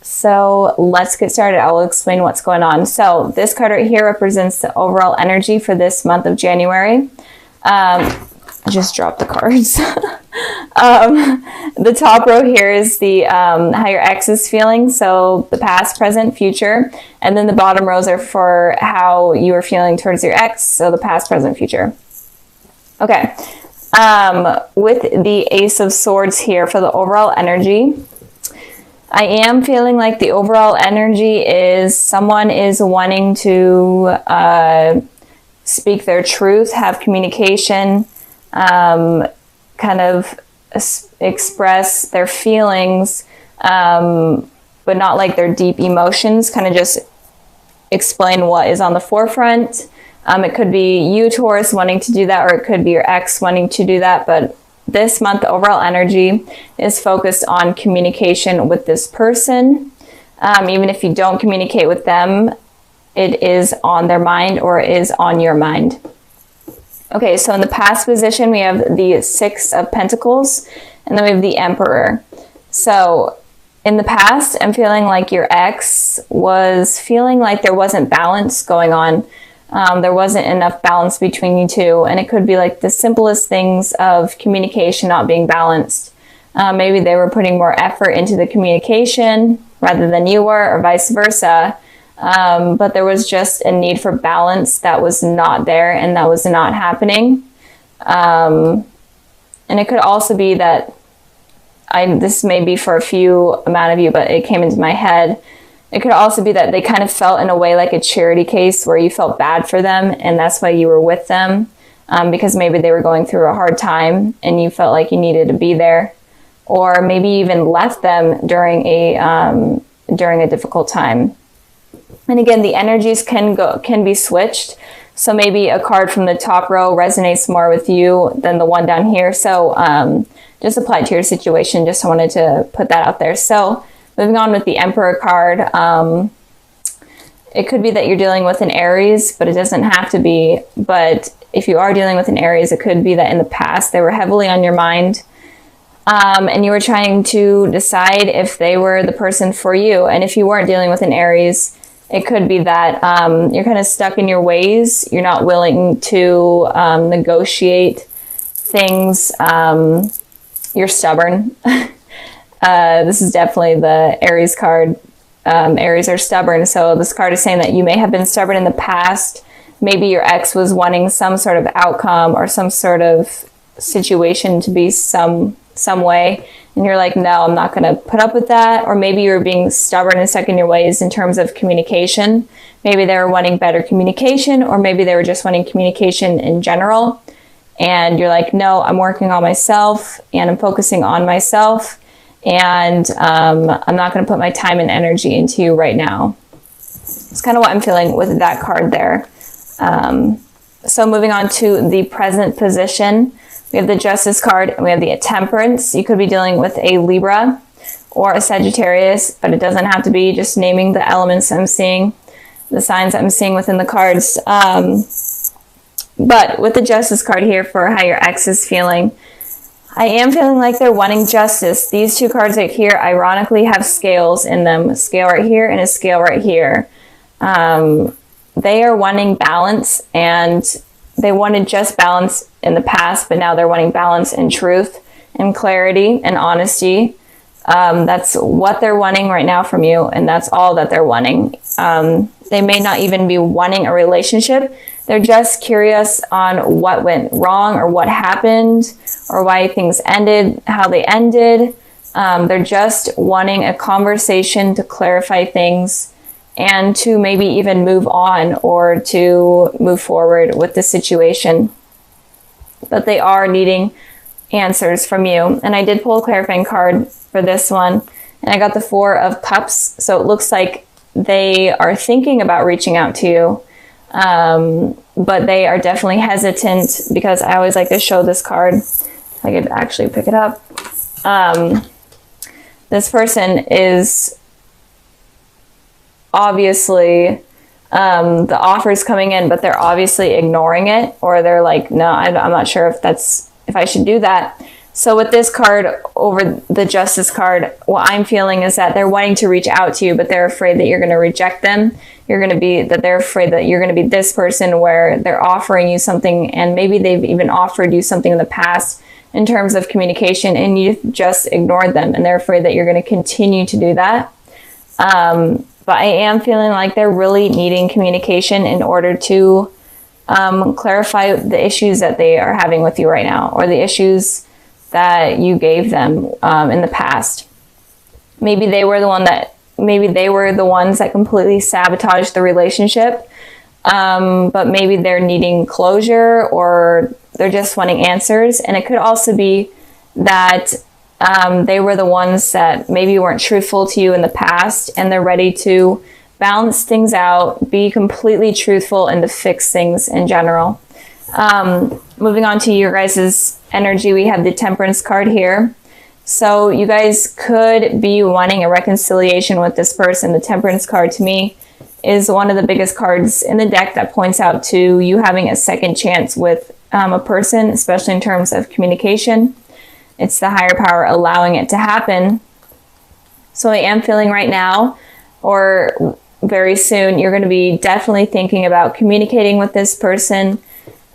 So let's get started. I will explain what's going on. So this card right here represents the overall energy for this month of January. I just dropped the cards. The top row here is the how your ex is feeling, so the past, present, future, and then the bottom rows are for how you are feeling towards your ex, so the past, present, future. Okay, with the Ace of Swords here for the overall energy, I am feeling like the overall energy is someone is wanting to speak their truth, have communication, kind of express their feelings, but not like their deep emotions, kind of just explain what is on the forefront. It could be you, Taurus, wanting to do that, or it could be your ex wanting to do that, but this month, the overall energy is focused on communication with this person. Even if you don't communicate with them, it is on their mind or is on your mind. Okay, so in the past position, we have the Six of Pentacles, and then we have the Emperor. So in the past, I'm feeling like your ex was feeling like there wasn't balance going on. There wasn't enough balance between you two, and it could be like the simplest things of communication not being balanced. Maybe they were putting more effort into the communication rather than you were, or vice versa. But there was just a need for balance that was not there, and that was not happening. And it could also be that this may be for a few amount of you, but it came into my head. It could also be that they kind of felt in a way like a charity case where you felt bad for them, and that's why you were with them, because maybe they were going through a hard time and you felt like you needed to be there, or maybe even left them during a difficult time. And again, the energies can be switched. So maybe a card from the top row resonates more with you than the one down here. So just apply it to your situation. Just wanted to put that out there. So moving on with the Emperor card, it could be that you're dealing with an Aries, but it doesn't have to be. But if you are dealing with an Aries, it could be that in the past they were heavily on your mind, and you were trying to decide if they were the person for you. And if you weren't dealing with an Aries, it could be that you're kind of stuck in your ways. You're not willing to negotiate things. You're stubborn. This is definitely the Aries card. Aries are stubborn. So this card is saying that you may have been stubborn in the past. Maybe your ex was wanting some sort of outcome or some sort of situation to be some way. And you're like, no, I'm not going to put up with that. Or maybe you're being stubborn and stuck in your ways in terms of communication. Maybe they were wanting better communication, or maybe they were just wanting communication in general. And you're like, no, I'm working on myself and I'm focusing on myself. And I'm not going to put my time and energy into you right now. It's kind of what I'm feeling with that card there. So moving on to the present position, we have the Justice card and we have the Temperance. You could be dealing with a Libra or a Sagittarius, but it doesn't have to be. Just naming the elements I'm seeing, the signs I'm seeing within the cards. But with the Justice card here for how your ex is feeling, I am feeling like they're wanting justice. These two cards right here, ironically, have scales in them. A scale right here and a scale right here. They are wanting balance, and they wanted just balance in the past, but now they're wanting balance and truth and clarity and honesty. That's what they're wanting right now from you, and that's all that they're wanting. They may not even be wanting a relationship. They're just curious on what went wrong or what happened or why things ended, how they ended. They're just wanting a conversation to clarify things and to maybe even move on or to move forward with the situation. But they are needing answers from you. And I did pull a clarifying card for this one, and I got the Four of Cups. So it looks like they are thinking about reaching out to you. But they are definitely hesitant, because I always like to show this card. If I could actually pick it up. This person is obviously, the offer is coming in, but they're obviously ignoring it, or they're like, no, I'm not sure if I should do that. So with this card over the Justice card, what I'm feeling is that they're wanting to reach out to you, but they're afraid that you're going to reject them. They're afraid that you're going to be this person where they're offering you something, and maybe they've even offered you something in the past in terms of communication, and you just ignored them, and they're afraid that you're going to continue to do that. But I am feeling like they're really needing communication in order to clarify the issues that they are having with you right now, or the issues that you gave them in the past. Maybe they were the ones that completely sabotaged the relationship, but maybe they're needing closure, or they're just wanting answers. And it could also be that they were the ones that maybe weren't truthful to you in the past, and they're ready to balance things out, be completely truthful, and to fix things in general. Moving on to your guys' energy, we have the Temperance card here. So you guys could be wanting a reconciliation with this person. The Temperance card to me is one of the biggest cards in the deck that points out to you having a second chance with a person, especially in terms of communication. It's the higher power allowing it to happen. So I am feeling right now, or very soon, you're going to be definitely thinking about communicating with this person.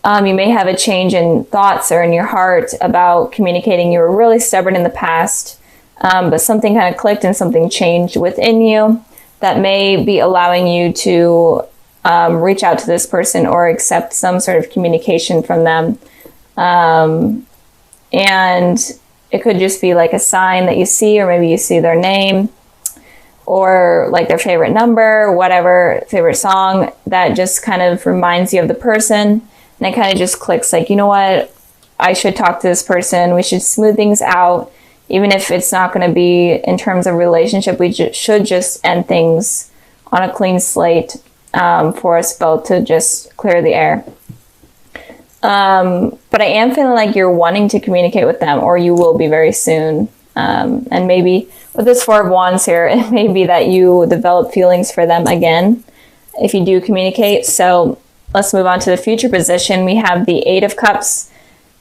You may have a change in thoughts or in your heart about communicating. You were really stubborn in the past, but something kind of clicked and something changed within you that may be allowing you to reach out to this person or accept some sort of communication from them. And it could just be like a sign that you see, or maybe you see their name, or like their favorite number, whatever, favorite song that just kind of reminds you of the person. And it kind of just clicks like, you know what, I should talk to this person. We should smooth things out. Even if it's not going to be in terms of relationship, we should just end things on a clean slate for us both to just clear the air. But I am feeling like you're wanting to communicate with them, or you will be very soon. And maybe with this Four of Wands here, it may be that you develop feelings for them again if you do communicate. So let's move on to the future position. We have the Eight of Cups.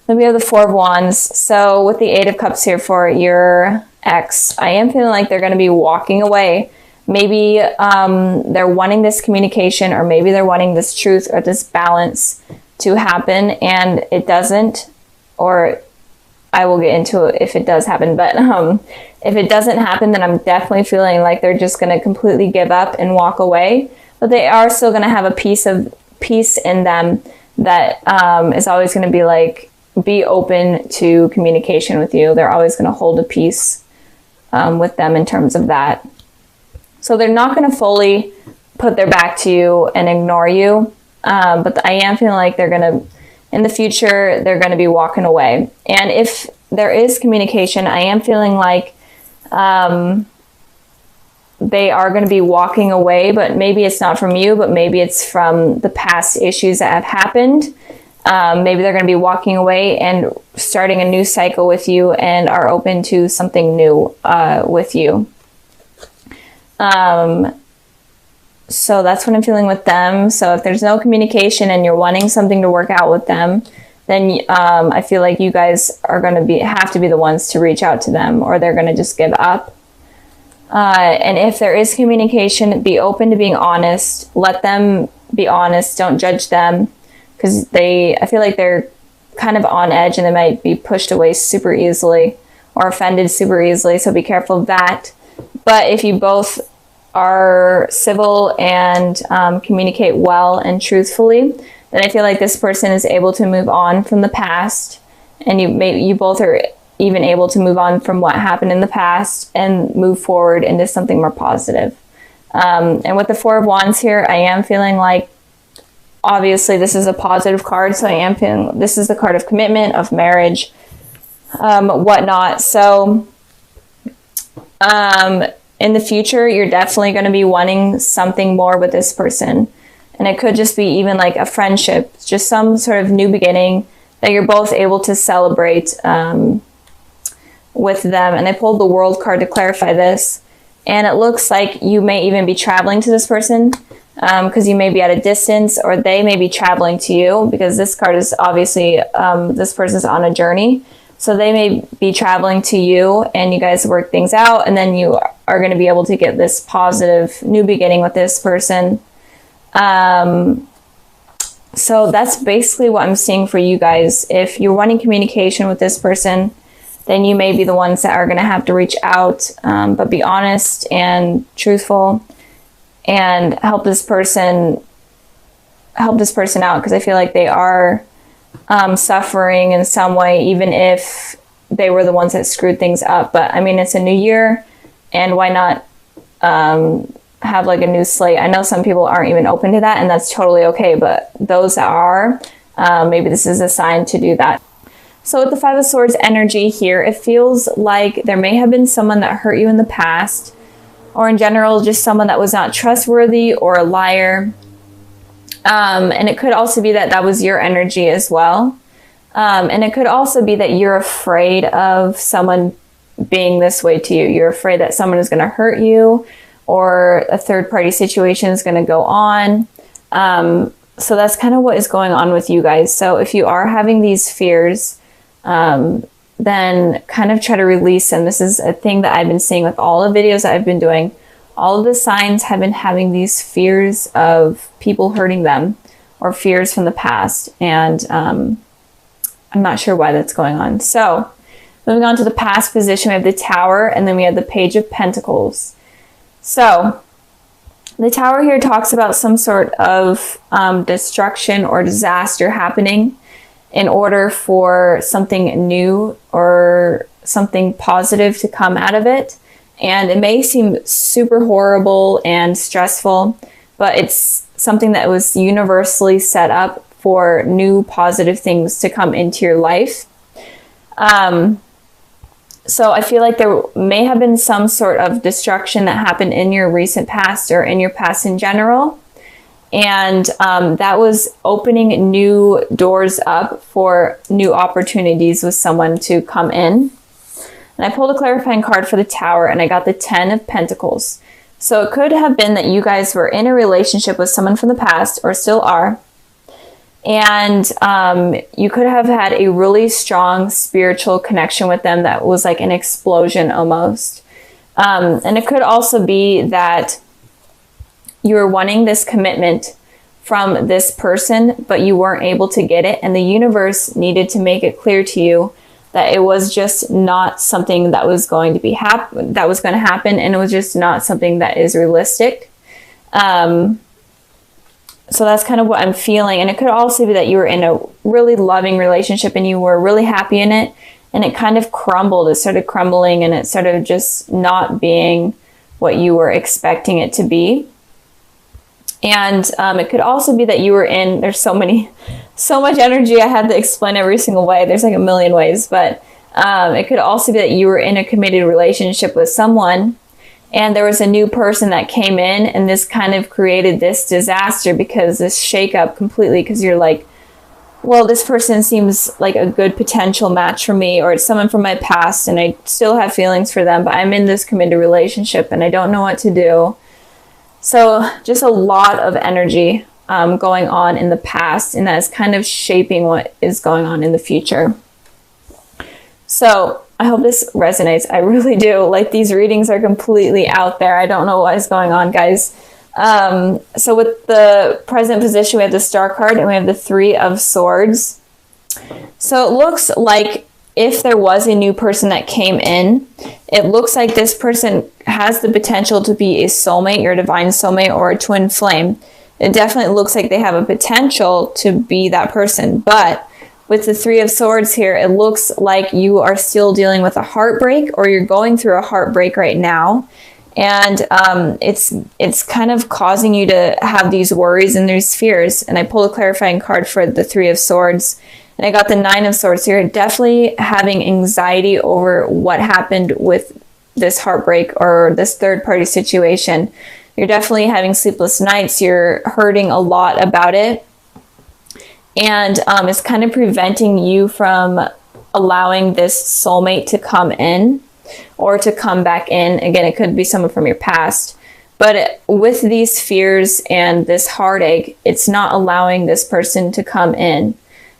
Then we have the Four of Wands. So with the Eight of Cups here for your ex, I am feeling like they're going to be walking away. Maybe they're wanting this communication, or maybe they're wanting this truth or this balance to happen, and it doesn't. Or I will get into it if it does happen. But if it doesn't happen, then I'm definitely feeling like they're just going to completely give up and walk away. But they are still going to have a piece in them that is always going to be like, be open to communication with you. They're always going to hold a piece with them in terms of that. So they're not going to fully put their back to you and ignore you. But I am feeling like they're going to, in the future, they're going to be walking away. And if there is communication, I am feeling like they are going to be walking away, but maybe it's not from you, but maybe it's from the past issues that have happened. Maybe they're going to be walking away and starting a new cycle with you, and are open to something new with you. So that's what I'm feeling with them. So if there's no communication and you're wanting something to work out with them, then I feel like you guys are going to have to be the ones to reach out to them, or they're going to just give up. And if there is communication, be open to being honest. Let them be honest. Don't judge them, because I feel like they're kind of on edge, and they might be pushed away super easily or offended super easily. So be careful of that. But if you both are civil and communicate well and truthfully, then I feel like this person is able to move on from the past, and you both are even able to move on from what happened in the past and move forward into something more positive. And with the Four of Wands here, I am feeling like, obviously this is a positive card, so I am feeling this is the card of commitment, of marriage, whatnot. So in the future, you're definitely going to be wanting something more with this person. And it could just be even like a friendship, just some sort of new beginning that you're both able to celebrate with them. And I pulled the World card to clarify this. And it looks like you may even be traveling to this person, because you may be at a distance, or they may be traveling to you, because this card is obviously this person's on a journey. So they may be traveling to you and you guys work things out, and then you are going to be able to get this positive new beginning with this person. So that's basically what I'm seeing for you guys. If you're wanting communication with this person, then you may be the ones that are going to have to reach out, but be honest and truthful and help this person out, because I feel like they are suffering in some way, even if they were the ones that screwed things up. But I mean, it's a new year, and why not have like a new slate? I know some people aren't even open to that, and that's totally okay, but those that are, maybe this is a sign to do that. So with the Five of Swords energy here, it feels like there may have been someone that hurt you in the past, or in general, just someone that was not trustworthy or a liar. And it could also be that that was your energy as well. And it could also be that you're afraid of someone being this way to you. You're afraid that someone is going to hurt you, or a third party situation is going to go on. So that's kind of what is going on with you guys. So if you are having these fears, then kind of try to release them. This is a thing that I've been seeing with all the videos that I've been doing. All of the signs have been having these fears of people hurting them, or fears from the past. And I'm not sure why that's going on. So moving on to the past position, we have the Tower, and then we have the Page of Pentacles. So the Tower here talks about some sort of destruction or disaster happening in order for something new or something positive to come out of it. And it may seem super horrible and stressful, but it's something that was universally set up for new positive things to come into your life. So I feel like there may have been some sort of destruction that happened in your recent past, or in your past in general. And that was opening new doors up for new opportunities with someone to come in. And I pulled a clarifying card for the Tower, and I got the 10 of Pentacles. So it could have been that you guys were in a relationship with someone from the past, or still are. And you could have had a really strong spiritual connection with them that was like an explosion almost. And it could also be that you were wanting this commitment from this person, but you weren't able to get it. And the universe needed to make it clear to you that it was just not something that was going to be happen, and it was just not something that is realistic. So that's kind of what I'm feeling. And it could also be that you were in a really loving relationship and you were really happy in it, and it kind of crumbled. It started crumbling, and it started just not being what you were expecting it to be. And it could also be that you were in, there's so much energy, I had to explain every single way. There's like a million ways, but it could also be that you were in a committed relationship with someone, and there was a new person that came in, and this kind of created this disaster, because this shakeup completely, because you're like, well, this person seems like a good potential match for me, or it's someone from my past and I still have feelings for them, but I'm in this committed relationship and I don't know what to do. So just a lot of energy going on in the past, and that is kind of shaping what is going on in the future. So I hope this resonates. I really do. Like, these readings are completely out there. I don't know what is going on, guys. So with the present position, we have the Star card and we have the Three of Swords. So it looks like if there was a new person that came in, it looks like this person has the potential to be a soulmate, your divine soulmate, or a twin flame. It definitely looks like they have a potential to be that person. But with the Three of Swords here, it looks like you are still dealing with a heartbreak, or you're going through a heartbreak right now. And it's kind of causing you to have these worries and these fears. And I pulled a clarifying card for the Three of Swords. And I got the Nine of Swords here. Definitely having anxiety over what happened with this heartbreak or this third party situation. You're definitely having sleepless nights. You're hurting a lot about it. And it's kind of preventing you from allowing this soulmate to come in or to come back in. Again, it could be someone from your past. But with these fears and this heartache, it's not allowing this person to come in.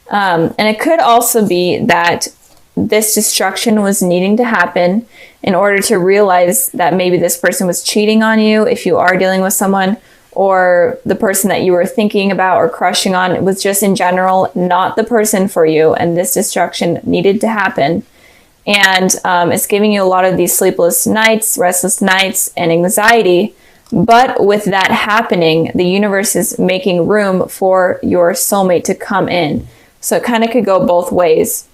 And it could also be that this destruction was needing to happen in order to realize that maybe this person was cheating on you if you are dealing with someone, or the person that you were thinking about or crushing on was just in general not the person for you, and this destruction needed to happen. And it's giving you a lot of these sleepless nights, restless nights, and anxiety. But with that happening, the universe is making room for your soulmate to come in. So it kind of could go both ways.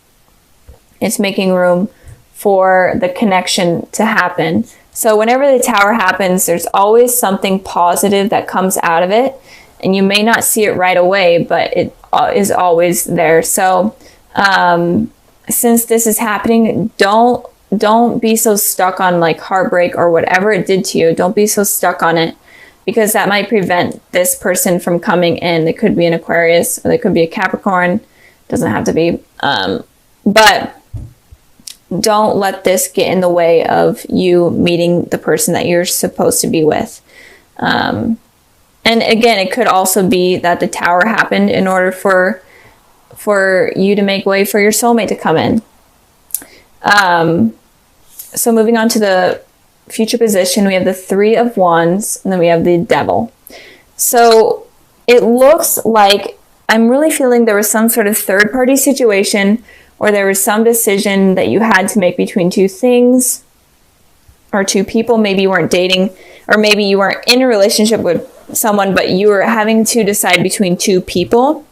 It's making room for the connection to happen. So whenever the Tower happens, there's always something positive that comes out of it. And you may not see it right away, but it is always there. So since this is happening, don't be so stuck on like heartbreak or whatever it did to you. Don't be so stuck on it, because that might prevent this person from coming in. It could be an Aquarius, or it could be a Capricorn. Doesn't have to be. But don't let this get in the way of you meeting the person that you're supposed to be with. And again, it could also be that the Tower happened in order for you to make way for your soulmate to come in. So moving on to the future position, we have the Three of Wands, and then we have the Devil. So it looks like I'm really feeling there was some sort of third-party situation, or there was some decision that you had to make between two things or two people. Maybe you weren't dating, or maybe you weren't in a relationship with someone, but you were having to decide between two people.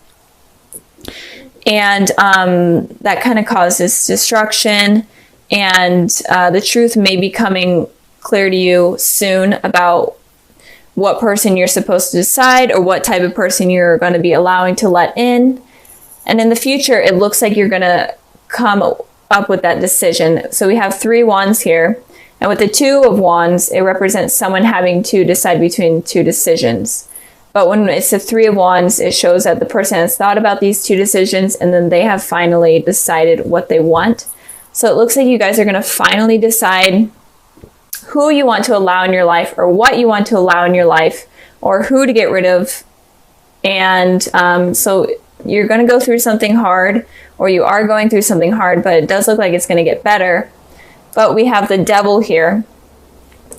And that kind of causes destruction. And the truth may be coming clear to you soon about what person you're supposed to decide, or what type of person you're going to be allowing to let in. And in the future, it looks like you're going to come up with that decision. So we have 3 wands here. And with the 2 of wands, it represents someone having to decide between two decisions. But when it's the 3 of wands, it shows that the person has thought about these two decisions, and then they have finally decided what they want. So it looks like you guys are going to finally decide who you want to allow in your life, or what you want to allow in your life, or who to get rid of. And so you're going to go through something hard, or you are going through something hard, but it does look like it's going to get better. But we have the Devil here.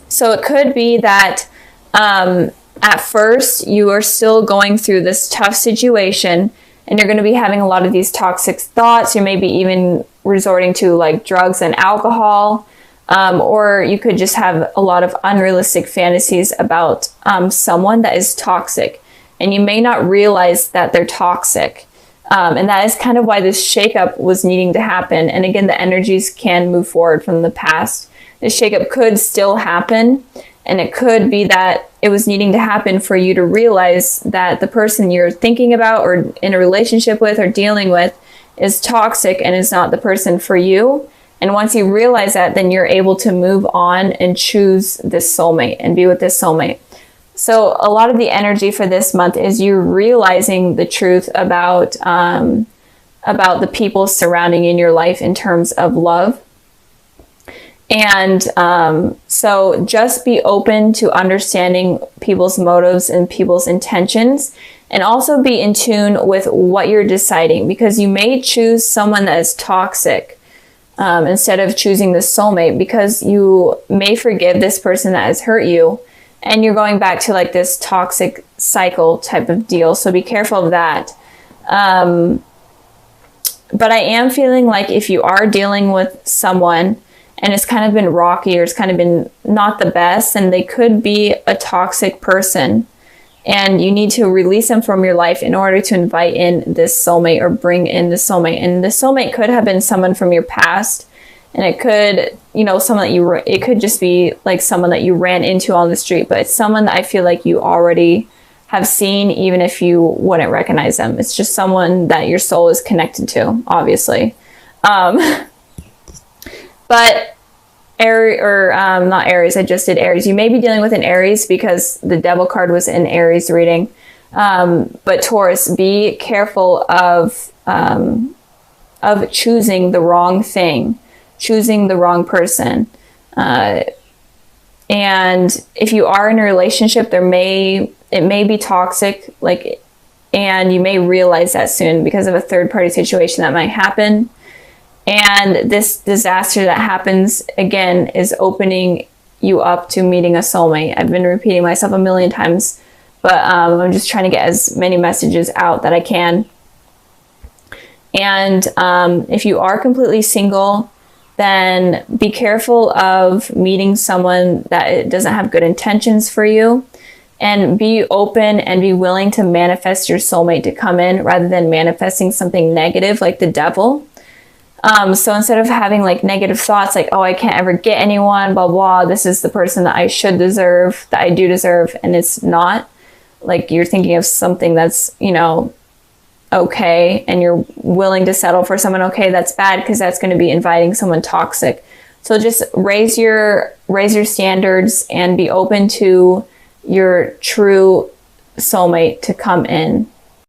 So it could be that at first you are still going through this tough situation, and you're going to be having a lot of these toxic thoughts. You may be even resorting to like drugs and alcohol, or you could just have a lot of unrealistic fantasies about someone that is toxic, and you may not realize that they're toxic. And that is kind of why this shakeup was needing to happen. And again, the energies can move forward from the past. This shakeup could still happen, and it could be that it was needing to happen for you to realize that the person you're thinking about, or in a relationship with, or dealing with is toxic and is not the person for you. And once you realize that, then you're able to move on and choose this soulmate and be with this soulmate. So a lot of the energy for this month is you realizing the truth about the people surrounding in your life in terms of love. And so just be open to understanding people's motives and people's intentions, and also be in tune with what you're deciding, because you may choose someone that is toxic instead of choosing the soulmate, because you may forgive this person that has hurt you, and you're going back to like this toxic cycle type of deal. So be careful of that. But I am feeling like if you are dealing with someone and it's kind of been rocky, or it's kind of been not the best, and they could be a toxic person, and you need to release them from your life in order to invite in this soulmate, or bring in the soulmate. And the soulmate could have been someone from your past, and it could, someone that it could just be like someone that you ran into on the street, but it's someone that I feel like you already have seen, even if you wouldn't recognize them. It's just someone that your soul is connected to, obviously. But not Aries, I just did Aries. You may be dealing with an Aries because the Devil card was in Aries reading. But Taurus, be careful of choosing the wrong thing, choosing the wrong person. And if you are in a relationship, it may be toxic, and you may realize that soon because of a third party situation that might happen. And this disaster that happens again is opening you up to meeting a soulmate. I've been repeating myself a million times, but I'm just trying to get as many messages out that I can. And if you are completely single, then be careful of meeting someone that doesn't have good intentions for you, and be open and be willing to manifest your soulmate to come in rather than manifesting something negative like the devil. So instead of having like negative thoughts like, oh, I can't ever get anyone, blah, blah, this is the person that I should deserve, that I do deserve, and it's not, like you're thinking of something that's, you know, okay, and you're willing to settle for someone okay, that's bad, because that's going to be inviting someone toxic. So just raise your standards and be open to your true soulmate to come in.